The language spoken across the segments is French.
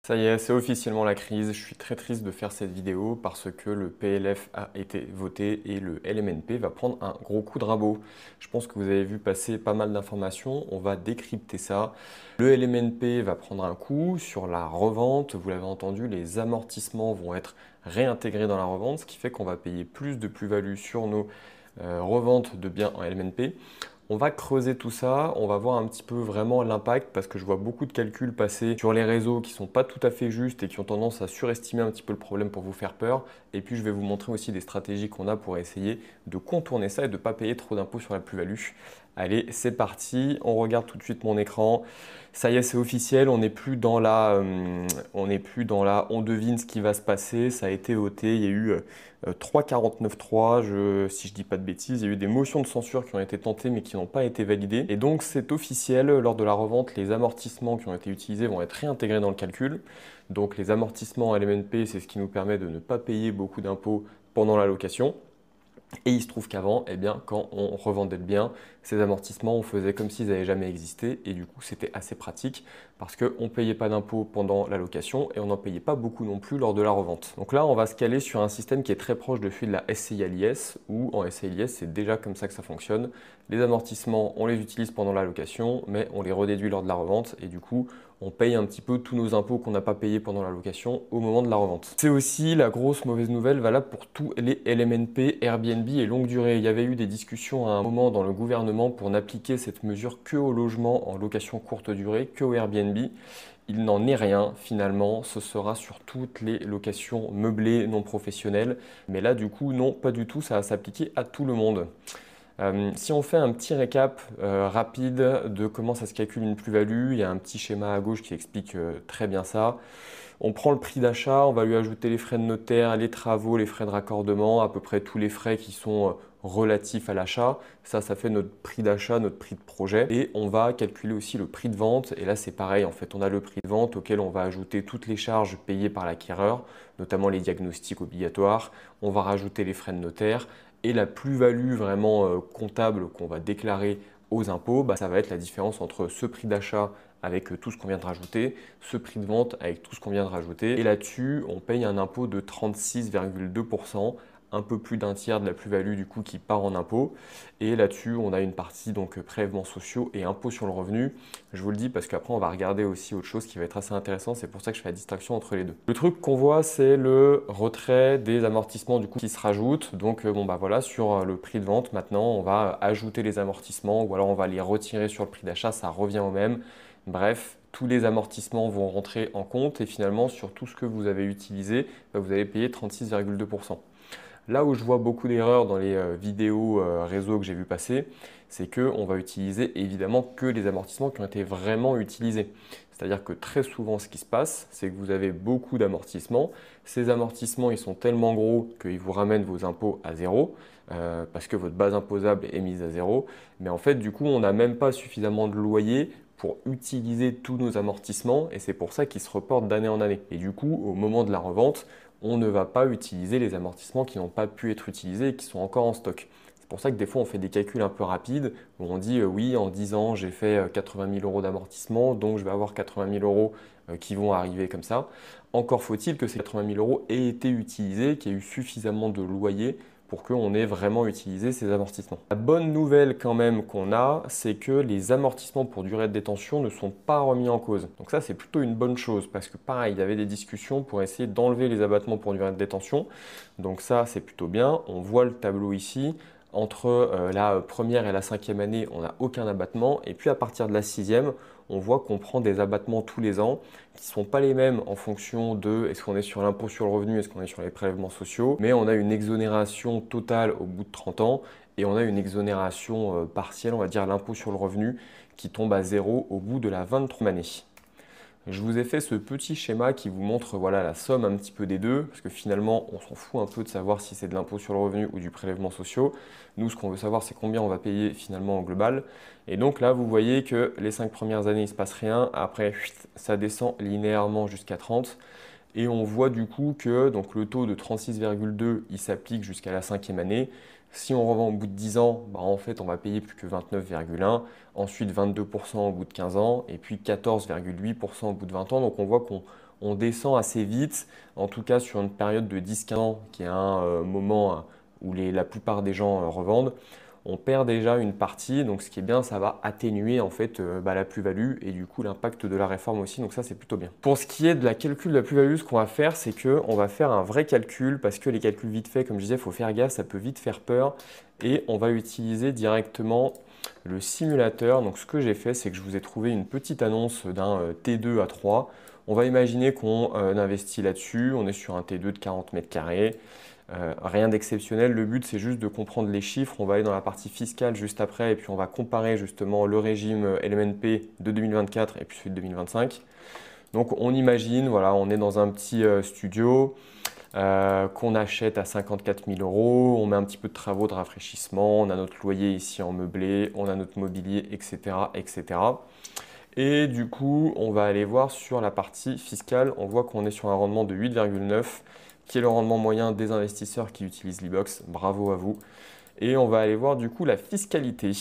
Ça y est, c'est officiellement la crise. Je suis très triste de faire cette vidéo parce que le PLF a été voté et le LMNP va prendre un gros coup de rabot. Je pense que vous avez vu passer pas mal d'informations. On va décrypter ça. Le LMNP va prendre un coup sur la revente. Vous l'avez entendu, les amortissements vont être réintégrés dans la revente, ce qui fait qu'on va payer plus de plus-value sur nos reventes de biens en LMNP. On va creuser tout ça, on va voir un petit peu vraiment l'impact parce que je vois beaucoup de calculs passer sur les réseaux qui ne sont pas tout à fait justes et qui ont tendance à surestimer un petit peu le problème pour vous faire peur. Et puis je vais vous montrer aussi des stratégies qu'on a pour essayer de contourner ça et de ne pas payer trop d'impôts sur la plus-value. Allez, c'est parti, on regarde tout de suite mon écran. Ça y est, c'est officiel, on n'est plus dans on devine ce qui va se passer. Ça a été voté, il y a eu 3,49,3, si je dis pas de bêtises, il y a eu des motions de censure qui ont été tentées mais qui n'ont pas été validées. Et donc c'est officiel, lors de la revente, les amortissements qui ont été utilisés vont être réintégrés dans le calcul. Donc les amortissements LMNP, c'est ce qui nous permet de ne pas payer beaucoup d'impôts pendant la location. Et il se trouve qu'avant, eh bien, quand on revendait le bien, ces amortissements, on faisait comme s'ils n'avaient jamais existé. Et du coup, c'était assez pratique parce qu'on ne payait pas d'impôts pendant la location et on n'en payait pas beaucoup non plus lors de la revente. Donc là, on va se caler sur un système qui est très proche de celui de la SCI à l'IS, où en SCI à l'IS, c'est déjà comme ça que ça fonctionne. Les amortissements, on les utilise pendant la location, mais on les redéduit lors de la revente. Et du coup, on paye un petit peu tous nos impôts qu'on n'a pas payés pendant la location au moment de la revente. C'est aussi la grosse mauvaise nouvelle valable pour tous les LMNP, Airbnb et longue durée. Il y avait eu des discussions à un moment dans le gouvernement pour n'appliquer cette mesure que aux logements en location courte durée, que au Airbnb. Il n'en est rien finalement, ce sera sur toutes les locations meublées non professionnelles. Mais là du coup non, pas du tout, ça va s'appliquer à tout le monde. Si on fait un petit récap rapide de comment ça se calcule une plus-value, il y a un petit schéma à gauche qui explique très bien ça. On prend le prix d'achat, on va lui ajouter les frais de notaire, les travaux, les frais de raccordement, à peu près tous les frais qui sont relatifs à l'achat. Ça fait notre prix d'achat, notre prix de projet. Et on va calculer aussi le prix de vente. Et là, c'est pareil, en fait, on a le prix de vente auquel on va ajouter toutes les charges payées par l'acquéreur, notamment les diagnostics obligatoires. On va rajouter les frais de notaire. Et la plus-value vraiment comptable qu'on va déclarer aux impôts, ça va être la différence entre ce prix d'achat avec tout ce qu'on vient de rajouter, ce prix de vente avec tout ce qu'on vient de rajouter. Et là-dessus, on paye un impôt de 36,2%, un peu plus d'un tiers de la plus-value du coup qui part en impôt. Et là-dessus, on a une partie donc prélèvements sociaux et impôts sur le revenu. Je vous le dis parce qu'après, on va regarder aussi autre chose qui va être assez intéressant. C'est pour ça que je fais la distinction entre les deux. Le truc qu'on voit, c'est le retrait des amortissements du coup qui se rajoutent. Donc voilà, sur le prix de vente, maintenant, on va ajouter les amortissements ou alors on va les retirer sur le prix d'achat. Ça revient au même. Bref, tous les amortissements vont rentrer en compte et finalement, sur tout ce que vous avez utilisé, vous allez payer 36,2%. Là où je vois beaucoup d'erreurs dans les vidéos réseau que j'ai vu passer, c'est qu'on va utiliser évidemment que les amortissements qui ont été vraiment utilisés. C'est-à-dire que très souvent, ce qui se passe, c'est que vous avez beaucoup d'amortissements. Ces amortissements, ils sont tellement gros qu'ils vous ramènent vos impôts à zéro, parce que votre base imposable est mise à zéro. Mais en fait, du coup, on n'a même pas suffisamment de loyer pour utiliser tous nos amortissements et c'est pour ça qu'ils se reportent d'année en année. Et du coup, au moment de la revente, on ne va pas utiliser les amortissements qui n'ont pas pu être utilisés et qui sont encore en stock. C'est pour ça que des fois on fait des calculs un peu rapides où on dit oui, en 10 ans j'ai fait 80 000 euros d'amortissement, donc je vais avoir 80 000 euros qui vont arriver comme ça. Encore faut-il que ces 80 000 euros aient été utilisés, qu'il y ait eu suffisamment de loyer pour qu'on ait vraiment utilisé ces amortissements. La bonne nouvelle quand même qu'on a, c'est que les amortissements pour durée de détention ne sont pas remis en cause. Donc ça, c'est plutôt une bonne chose parce que pareil, il y avait des discussions pour essayer d'enlever les abattements pour durée de détention. Donc ça, c'est plutôt bien. On voit le tableau ici. Entre la première et la cinquième année, on n'a aucun abattement. Et puis à partir de la sixième, on voit qu'on prend des abattements tous les ans qui ne sont pas les mêmes en fonction de est-ce qu'on est sur l'impôt sur le revenu, est-ce qu'on est sur les prélèvements sociaux. Mais on a une exonération totale au bout de 30 ans et on a une exonération partielle, on va dire l'impôt sur le revenu, qui tombe à zéro au bout de la 23e année. Je vous ai fait ce petit schéma qui vous montre voilà, la somme un petit peu des deux, parce que finalement, on s'en fout un peu de savoir si c'est de l'impôt sur le revenu ou du prélèvement social. Nous, ce qu'on veut savoir, c'est combien on va payer finalement en global. Et donc là, vous voyez que les 5 premières années, il ne se passe rien. Après, ça descend linéairement jusqu'à 30. Et on voit du coup que donc, le taux de 36,2, il s'applique jusqu'à la cinquième année. Si on revend au bout de 10 ans, en fait, on va payer plus que 29,1, ensuite 22% au bout de 15 ans, et puis 14,8% au bout de 20 ans. Donc on voit qu'on on descend assez vite, en tout cas sur une période de 10-15 ans, qui est un moment où la plupart des gens revendent, on perd déjà une partie, donc ce qui est bien, ça va atténuer en fait la plus-value et du coup l'impact de la réforme aussi, donc ça c'est plutôt bien. Pour ce qui est de la calcul de la plus-value, ce qu'on va faire, c'est qu'on va faire un vrai calcul, parce que les calculs vite faits, comme je disais, il faut faire gaffe, ça peut vite faire peur, et on va utiliser directement le simulateur. Donc ce que j'ai fait, c'est que je vous ai trouvé une petite annonce d'un T2 à 3. On va imaginer qu'on investit là-dessus, on est sur un T2 de 40 mètres carrés. Rien d'exceptionnel, le but c'est juste de comprendre les chiffres. On va aller dans la partie fiscale juste après et puis on va comparer justement le régime LMNP de 2024 et puis celui de 2025. Donc on imagine, voilà, on est dans un petit studio qu'on achète à 54 000 euros, on met un petit peu de travaux de rafraîchissement, on a notre loyer ici en meublé, on a notre mobilier, etc. etc. Et du coup, on va aller voir sur la partie fiscale, on voit qu'on est sur un rendement de 8,9, qui est le rendement moyen des investisseurs qui utilisent l'e-box. Bravo à vous. Et on va aller voir du coup la fiscalité.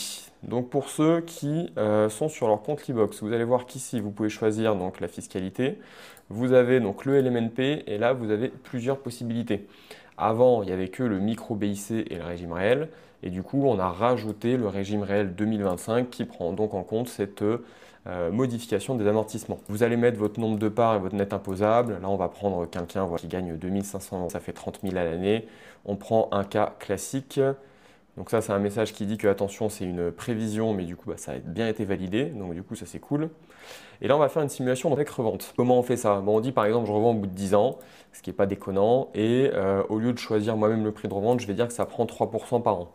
Donc pour ceux qui sont sur leur compte l'e-box, vous allez voir qu'ici vous pouvez choisir donc la fiscalité. Vous avez donc le LMNP et là vous avez plusieurs possibilités. Avant, il n'y avait que le micro BIC et le régime réel. Et du coup, on a rajouté le régime réel 2025 qui prend donc en compte cette modification des amortissements. Vous allez mettre votre nombre de parts et votre net imposable. Là, on va prendre quelqu'un qui gagne 2500 euros, ça fait 30 000 à l'année. On prend un cas classique. Donc ça, c'est un message qui dit que attention, c'est une prévision, mais du coup, ça a bien été validé. Donc du coup, ça c'est cool. Et là, on va faire une simulation avec revente. Comment on fait ça? Bon, on dit par exemple, je revends au bout de 10 ans, ce qui n'est pas déconnant. Et au lieu de choisir moi-même le prix de revente, je vais dire que ça prend 3% par an.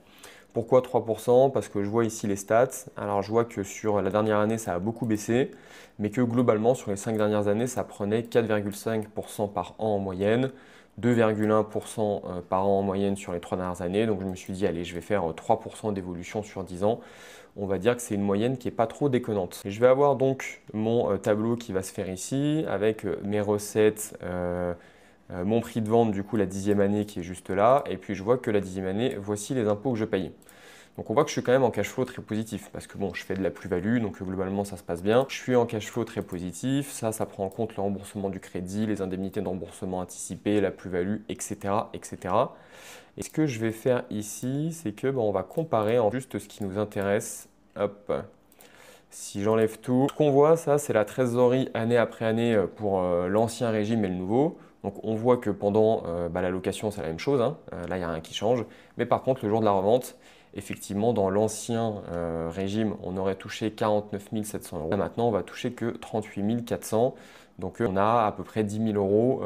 Pourquoi 3%? Parce que je vois ici les stats. Alors je vois que sur la dernière année, ça a beaucoup baissé, mais que globalement, sur les 5 dernières années, ça prenait 4,5% par an en moyenne, 2,1% par an en moyenne sur les 3 dernières années. Donc je me suis dit, allez, je vais faire 3% d'évolution sur 10 ans. On va dire que c'est une moyenne qui n'est pas trop déconnante. Et je vais avoir donc mon tableau qui va se faire ici, avec mes recettes, mon prix de vente, du coup, la 10e année qui est juste là. Et puis, je vois que la 10e année, voici les impôts que je paye. Donc, on voit que je suis quand même en cash flow très positif parce que bon, je fais de la plus-value, donc globalement, ça se passe bien. Je suis en cash flow très positif. Ça prend en compte le remboursement du crédit, les indemnités de remboursement anticipé, la plus-value, etc., etc. Et ce que je vais faire ici, c'est que on va comparer en juste ce qui nous intéresse. Hop. Si j'enlève tout, ce qu'on voit, ça, c'est la trésorerie année après année pour l'ancien régime et le nouveau. Donc on voit que pendant la location, c'est la même chose, hein. Là, il n'y a rien qui change. Mais par contre, le jour de la revente, effectivement, dans l'ancien régime, on aurait touché 49 700 euros. Là, maintenant, on va toucher que 38 400. Donc on a à peu près 10 000 euros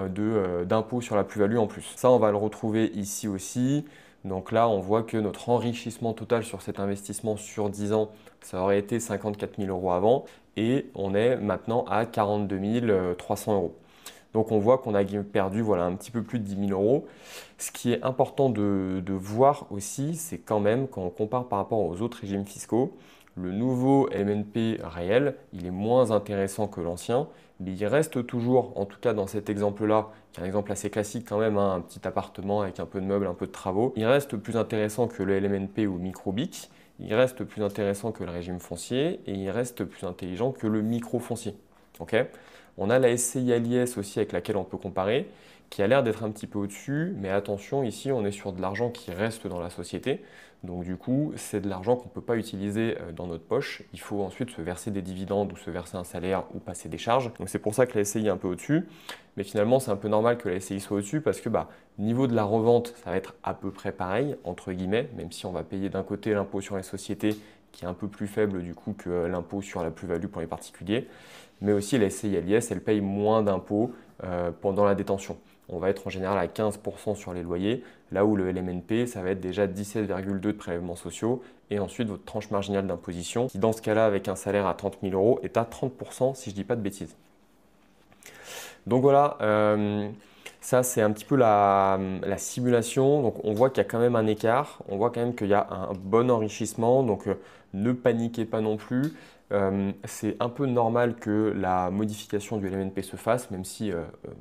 d'impôt sur la plus-value en plus. Ça, on va le retrouver ici aussi. Donc là, on voit que notre enrichissement total sur cet investissement sur 10 ans, ça aurait été 54 000 euros avant. Et on est maintenant à 42 300 euros. Donc on voit qu'on a perdu un petit peu plus de 10 000 euros. Ce qui est important de voir aussi, c'est quand même, quand on compare par rapport aux autres régimes fiscaux, le nouveau MNP réel, il est moins intéressant que l'ancien, mais il reste toujours, en tout cas dans cet exemple-là, qui est un exemple assez classique quand même, hein, un petit appartement avec un peu de meubles, un peu de travaux, il reste plus intéressant que le LMNP ou micro-BIC, il reste plus intéressant que le régime foncier et il reste plus intelligent que le micro-foncier. Okay, on a la SCI à l'IS aussi avec laquelle on peut comparer, qui a l'air d'être un petit peu au-dessus, mais attention, ici on est sur de l'argent qui reste dans la société, donc du coup c'est de l'argent qu'on ne peut pas utiliser dans notre poche, il faut ensuite se verser des dividendes ou se verser un salaire ou passer des charges, donc c'est pour ça que la SCI est un peu au-dessus, mais finalement c'est un peu normal que la SCI soit au-dessus parce que niveau de la revente ça va être à peu près pareil, entre guillemets, même si on va payer d'un côté l'impôt sur les sociétés qui est un peu plus faible du coup que l'impôt sur la plus-value pour les particuliers, mais aussi la SCI à l'IS, elle paye moins d'impôts pendant la détention. On va être en général à 15% sur les loyers, là où le LMNP, ça va être déjà 17,2 de prélèvements sociaux, et ensuite votre tranche marginale d'imposition, qui dans ce cas-là, avec un salaire à 30 000 euros, est à 30% si je ne dis pas de bêtises. Donc voilà, ça c'est un petit peu la simulation, donc on voit qu'il y a quand même un écart, on voit quand même qu'il y a un bon enrichissement, donc ne paniquez pas non plus. C'est un peu normal que la modification du LMNP se fasse, même si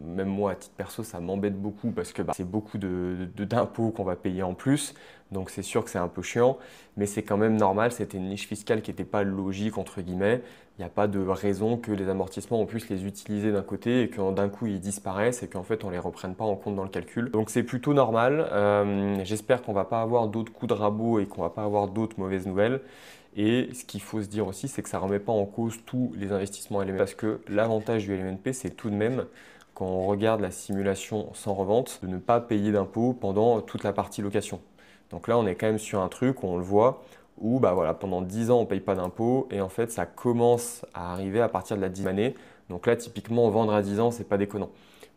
même moi à titre perso ça m'embête beaucoup parce que c'est beaucoup d'impôts qu'on va payer en plus, donc c'est sûr que c'est un peu chiant, mais c'est quand même normal, c'était une niche fiscale qui n'était pas logique entre guillemets, il n'y a pas de raison que les amortissements on puisse les utiliser d'un côté et que d'un coup ils disparaissent et qu'en fait on ne les reprenne pas en compte dans le calcul. Donc c'est plutôt normal, j'espère qu'on ne va pas avoir d'autres coups de rabot et qu'on ne va pas avoir d'autres mauvaises nouvelles. Et ce qu'il faut se dire aussi, c'est que ça ne remet pas en cause tous les investissements LMNP. Parce que l'avantage du LMNP, c'est tout de même, quand on regarde la simulation sans revente, de ne pas payer d'impôts pendant toute la partie location. Donc là, on est quand même sur un truc où on le voit, où voilà, pendant 10 ans, on ne paye pas d'impôts. Et en fait, ça commence à arriver à partir de la 10e année. Donc là, typiquement, vendre à 10 ans, c'est pas déconnant.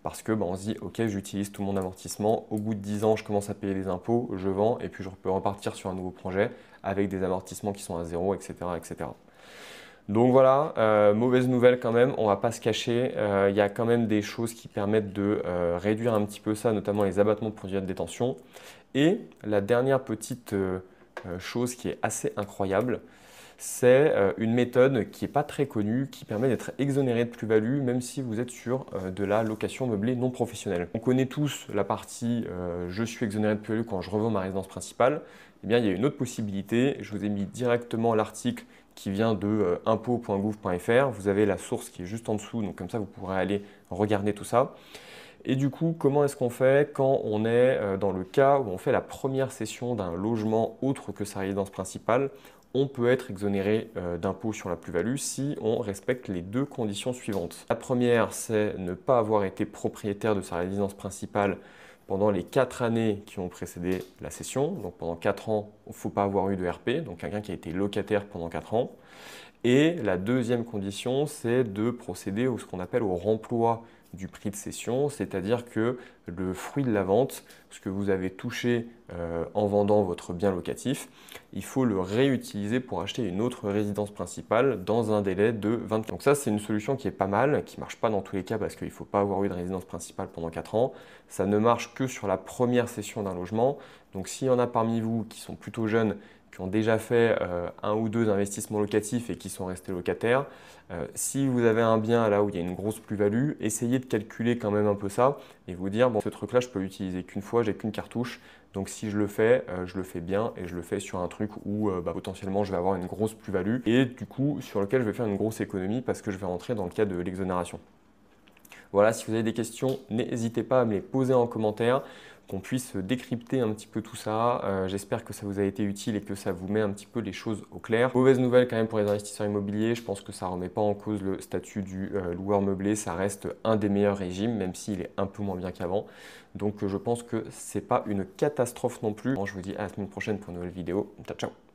Parce que on se dit, ok, j'utilise tout mon amortissement, au bout de 10 ans, je commence à payer des impôts, je vends, et puis je peux repartir sur un nouveau projet avec des amortissements qui sont à zéro, etc. etc. Donc voilà, mauvaise nouvelle quand même, on ne va pas se cacher, il y a quand même des choses qui permettent de réduire un petit peu ça, notamment les abattements pour durée de détention. Et la dernière petite chose qui est assez incroyable, c'est une méthode qui n'est pas très connue, qui permet d'être exonéré de plus-value, même si vous êtes sur de la location meublée non professionnelle. On connaît tous la partie je suis exonéré de plus-value quand je revends ma résidence principale. Eh bien, il y a une autre possibilité. Je vous ai mis directement l'article qui vient de impôts.gouv.fr. Vous avez la source qui est juste en dessous, donc comme ça, vous pourrez aller regarder tout ça. Et du coup, comment est-ce qu'on fait quand on est dans le cas où on fait la première cession d'un logement autre que sa résidence principale? On peut être exonéré d'impôt sur la plus-value si on respecte les deux conditions suivantes. La première, c'est ne pas avoir été propriétaire de sa résidence principale pendant les 4 années qui ont précédé la cession. Donc pendant 4 ans, il ne faut pas avoir eu de RP, donc quelqu'un qui a été locataire pendant 4 ans. Et la deuxième condition, c'est de procéder à ce qu'on appelle au remploi du prix de cession, c'est-à-dire que le fruit de la vente, ce que vous avez touché en vendant votre bien locatif, il faut le réutiliser pour acheter une autre résidence principale dans un délai de 24 ans. Donc ça, c'est une solution qui est pas mal, qui ne marche pas dans tous les cas parce qu'il ne faut pas avoir eu de résidence principale pendant 4 ans. Ça ne marche que sur la première cession d'un logement. Donc s'il y en a parmi vous qui sont plutôt jeunes, qui ont déjà fait un ou deux investissements locatifs et qui sont restés locataires, si vous avez un bien là où il y a une grosse plus-value, essayez de calculer quand même un peu ça et vous dire, bon, ce truc-là, je peux l'utiliser qu'une fois, j'ai qu'une cartouche. Donc si je le fais bien et je le fais sur un truc où potentiellement je vais avoir une grosse plus-value et du coup sur lequel je vais faire une grosse économie parce que je vais rentrer dans le cas de l'exonération. Voilà, si vous avez des questions, n'hésitez pas à me les poser en commentaire, qu'on puisse décrypter un petit peu tout ça. J'espère que ça vous a été utile et que ça vous met un petit peu les choses au clair. Mauvaise nouvelle quand même pour les investisseurs immobiliers, je pense que ça ne remet pas en cause le statut du loueur meublé, ça reste un des meilleurs régimes, même s'il est un peu moins bien qu'avant. Donc je pense que ce n'est pas une catastrophe non plus. Bon, je vous dis à la semaine prochaine pour une nouvelle vidéo. Ciao, ciao!